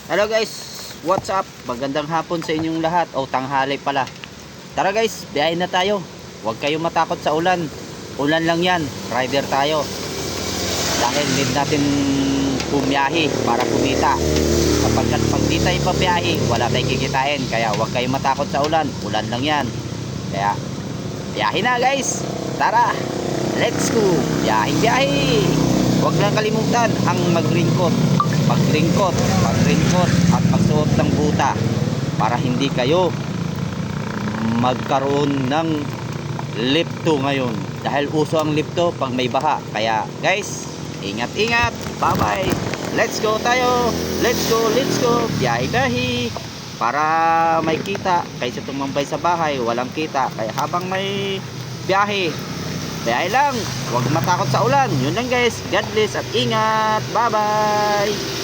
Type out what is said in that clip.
Hello guys, what's up? Magandang hapon sa inyong lahat o tanghali pala. Tara guys, biyahe na tayo. Huwag kayong matakot sa ulan. Ulan lang yan, rider tayo. Dahil need natin bumiyahe para kumita. Kapag pag di tayo pabiyahe, wala tayong kikitain. Kaya huwag kayong matakot sa ulan. Ulan lang yan. Kaya biyahe na guys. Tara, let's go. Biyahe. Huwag lang kalimutan ang mag-raincoat at magsuot ng buta para hindi kayo magkaroon ng lipto ngayon dahil uso ang lipto pag may baha. Kaya guys, ingat, bye bye, let's go tayo, let's go, biyahe para may kita kaysa tumambay sa bahay walang kita. Kaya habang may biyahe lang, huwag matakot sa ulan. Yun lang guys, God bless at ingat, bye bye.